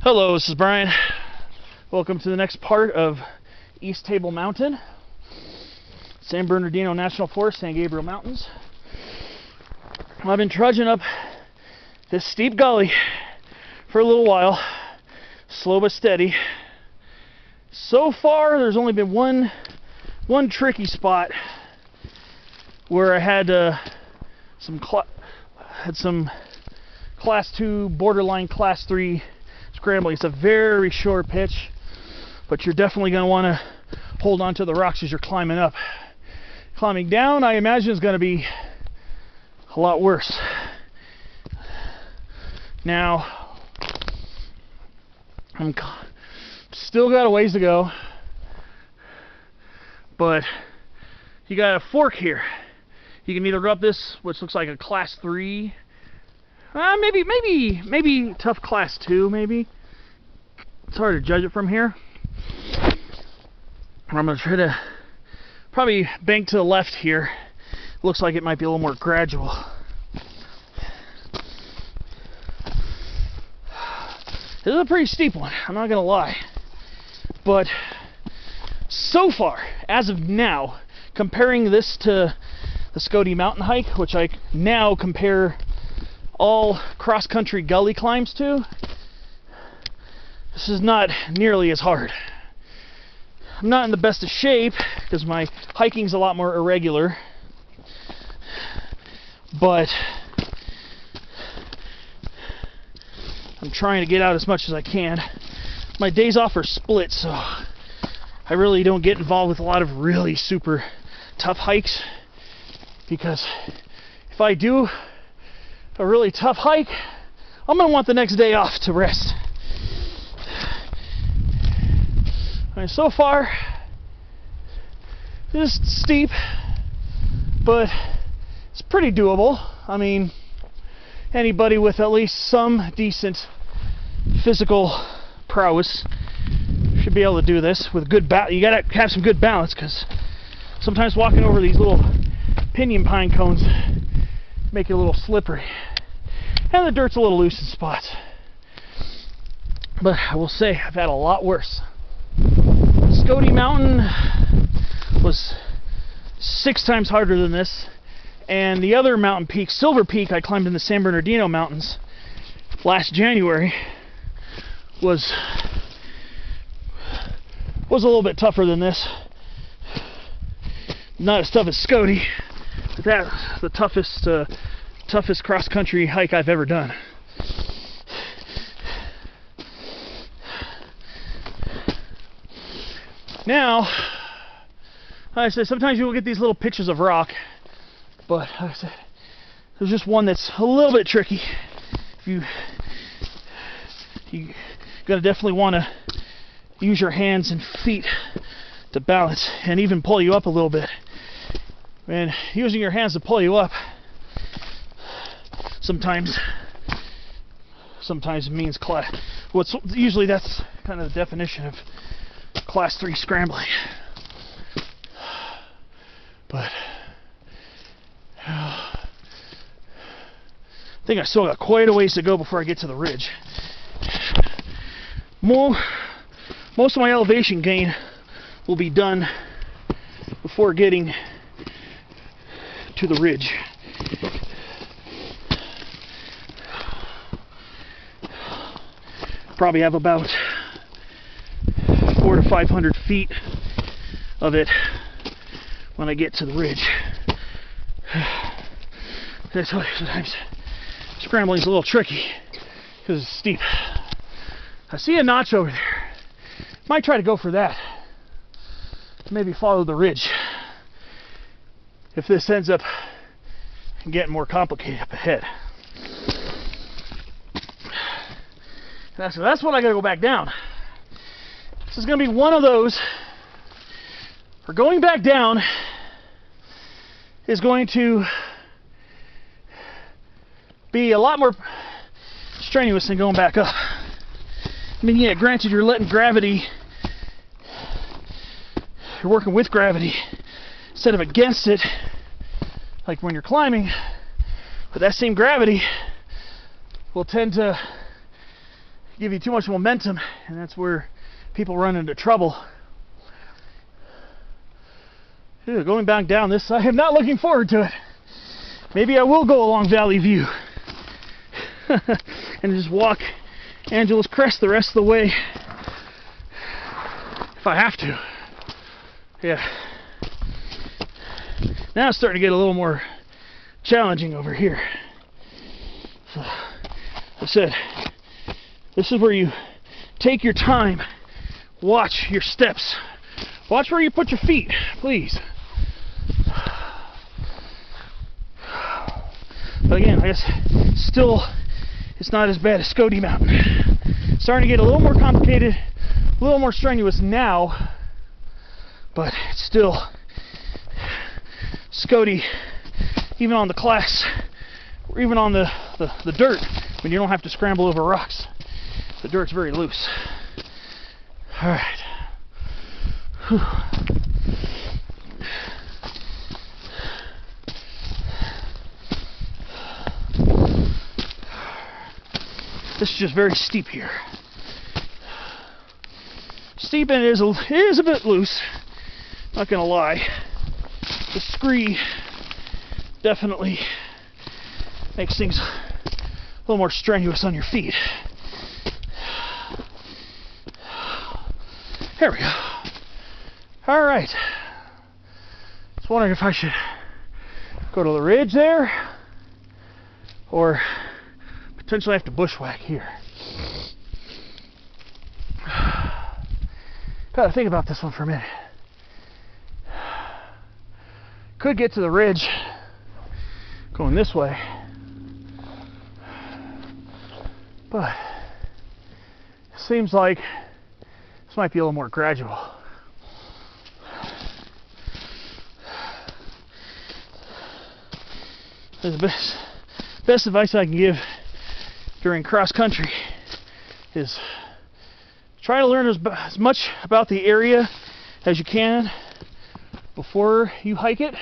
Hello, this is Brian. Welcome to the next part of East Table Mountain, San Bernardino National Forest, San Gabriel Mountains. I've been trudging up this steep gully for a little while, slow but steady. So far, there's only been one tricky spot where I had some Class 2, borderline Class 3 scrambling. It's a very short pitch, but you're definitely going to want to hold on to the rocks as you're climbing up. Climbing down, I imagine, is going to be a lot worse. Now, I'm still got a ways to go, but you got a fork here. You can either go up this, which looks like a Class 3, maybe tough Class 2, maybe. It's hard to judge it from here. I'm going to try to probably bank to the left here. Looks like it might be a little more gradual. This is a pretty steep one, I'm not going to lie. But so far, as of now, comparing this to the Scotty mountain hike, which I now compare all cross-country gully climbs to, this is not nearly as hard. I'm not in the best of shape because my hiking's a lot more irregular, but I'm trying to get out as much as I can. My days off are split, so I really don't get involved with a lot of really super tough hikes, because if I do a really tough hike, I'm going to want the next day off to rest. I mean, so far, this is steep, but it's pretty doable. I mean, anybody with at least some decent physical prowess should be able to do this with good balance. You gotta have some good balance, because sometimes walking over these little pinyon pine cones make it a little slippery, and the dirt's a little loose in spots. But I will say, I've had a lot worse. Scotty Mountain was 6 times harder than this, and the other mountain peak, Silver Peak, I climbed in the San Bernardino Mountains last January, was a little bit tougher than this. Not as tough as Scotty, but that's the toughest cross-country hike I've ever done. Now, like I said, sometimes you will get these little pitches of rock, but like I said, there's just one that's a little bit tricky. You're gonna definitely want to use your hands and feet to balance and even pull you up a little bit. And using your hands to pull you up sometimes means usually that's kind of the definition of Class 3 scrambling. But I think I still got quite a ways to go before I get to the ridge. Most of my elevation gain will be done before getting to the ridge. Probably have about 400 to 500 feet of it when I get to the ridge. That's why sometimes scrambling is a little tricky, because it's steep. I see a notch over there. Might try to go for that. Maybe follow the ridge if this ends up getting more complicated up ahead. That's what I gotta go back down. This is going to be one of those where going back down is going to be a lot more strenuous than going back up. I mean, yeah, granted, you're letting gravity, you're working with gravity instead of against it, like when you're climbing, but that same gravity will tend to give you too much momentum, and that's where people run into trouble. Going back down this side, I'm not looking forward to it. Maybe I will go along Valley View and just walk Angeles Crest the rest of the way if I have to. Yeah. Now it's starting to get a little more challenging over here. So, like I said, this is where you take your time, watch your steps, watch where you put your feet, please. But again, I guess still it's not as bad as Scotty Mountain. It's starting to get a little more complicated, a little more strenuous now, but it's still Scotty, even on the class, or even on the dirt, when you don't have to scramble over rocks. The dirt's very loose. All right. Whew. This is just very steep here. Steep, and it is a bit loose, not gonna lie. The scree definitely makes things a little more strenuous on your feet. There we go. All right. I was wondering if I should go to the ridge there, or potentially have to bushwhack here. Gotta think about this one for a minute. Could get to the ridge going this way, but it seems like this might be a little more gradual. The best advice I can give during cross country is try to learn as much about the area as you can before you hike it.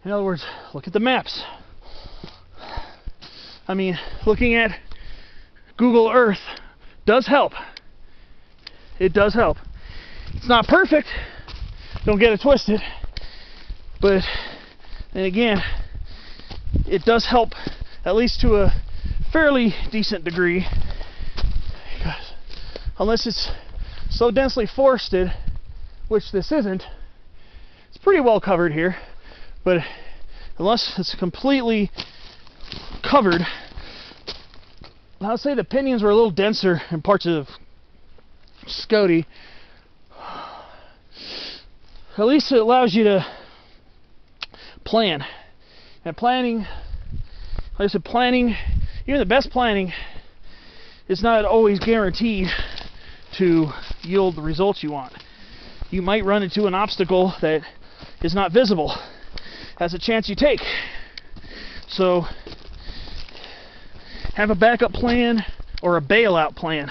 In other words, look at the maps. I mean, looking at Google Earth does help. It does help. It's not perfect, don't get it twisted, but then again, it does help at least to a fairly decent degree, because unless it's so densely forested, which this isn't, it's pretty well covered here, but unless it's completely covered, I would say the pinions were a little denser in parts of Scotty. At least it allows you to plan. And planning, like I said, planning, even the best planning, is not always guaranteed to yield the results you want. You might run into an obstacle that is not visible. That's a chance you take. So have a backup plan or a bailout plan,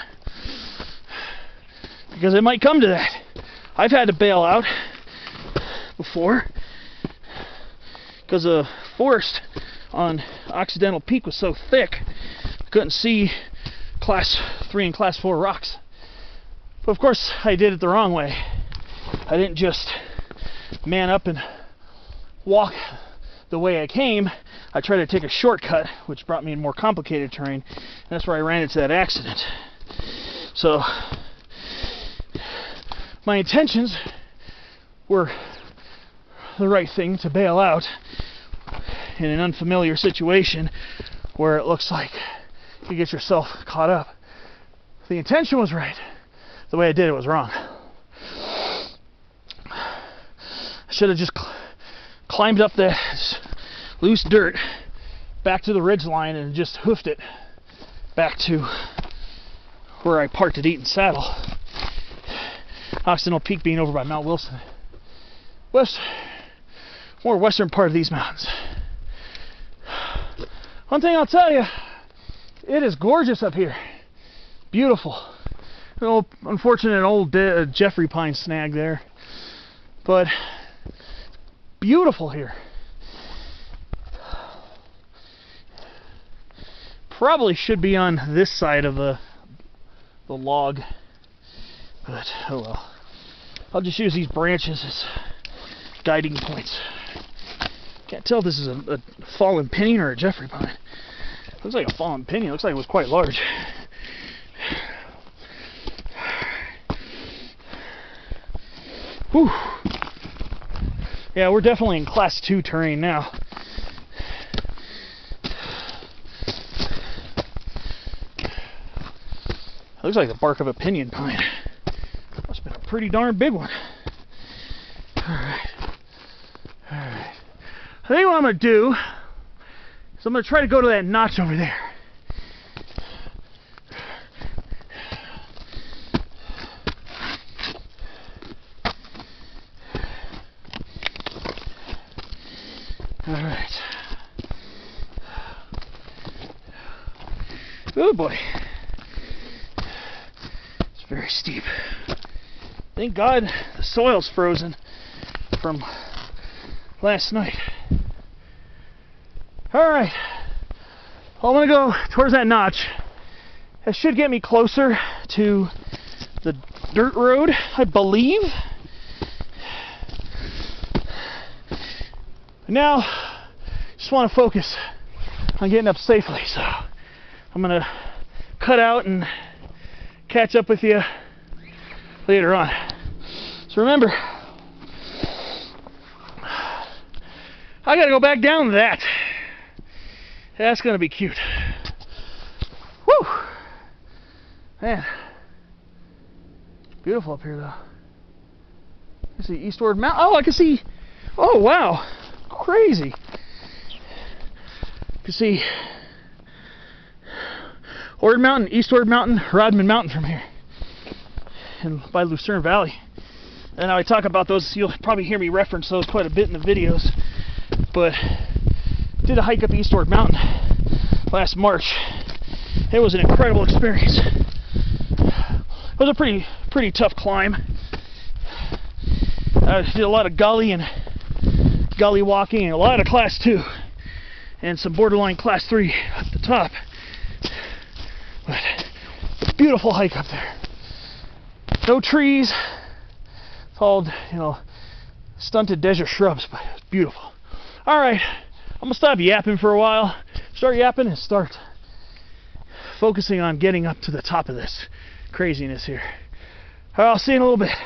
because it might come to that. I've had to bail out before because the forest on Occidental Peak was so thick I couldn't see class 3 and class 4 rocks. But of course I did it the wrong way. I didn't just man up and walk the way I came. I tried to take a shortcut, which brought me in more complicated terrain, and that's where I ran into that accident. So my intentions were the right thing, to bail out in an unfamiliar situation where it looks like you get yourself caught up. The intention was right. The way I did it was wrong. I should have just climbed up that loose dirt back to the ridge line and just hoofed it back to where I parked at Eaton Saddle. Occidental Peak being over by Mount Wilson. More western part of these mountains. One thing I'll tell you, it is gorgeous up here. Beautiful. Unfortunate old Jeffrey pine snag there, but beautiful here. Probably should be on this side of the log, but oh well. I'll just use these branches as guiding points. Can't tell if this is a fallen pinion or a Jeffrey pine. Looks like a fallen pinion. Looks like it was quite large. Whew. Yeah, we're definitely in Class 2 terrain now. Looks like the bark of a pinion pine. Must have been a pretty darn big one. Alright. Alright. I think what I'm going to do is I'm going to try to go to that notch over there. Alright. Oh boy. It's very steep. Thank God the soil's frozen from last night. Alright. I'm going to go towards that notch. That should get me closer to the dirt road, I believe. Now, just want to focus on getting up safely, so I'm going to cut out and catch up with you later on. So remember, I got to go back down to that. That's going to be cute. Woo! Man, beautiful up here, though. I can see Eastward Mountain. Oh, I can see. Oh, wow. Crazy. You can see Ord Mountain, Eastward Mountain, Rodman Mountain from here, and by Lucerne Valley. And I talk about those, you'll probably hear me reference those quite a bit in the videos, but did a hike up Eastward Mountain last March. It was an incredible experience. It was a pretty tough climb. I did a lot of gully walking and a lot of Class 2 and some borderline Class 3 at the top. But a beautiful hike up there. No trees. It's all, stunted desert shrubs, but it's beautiful. Alright, I'm going to stop yapping for a while. Start yapping and start focusing on getting up to the top of this craziness here. Alright, I'll see you in a little bit.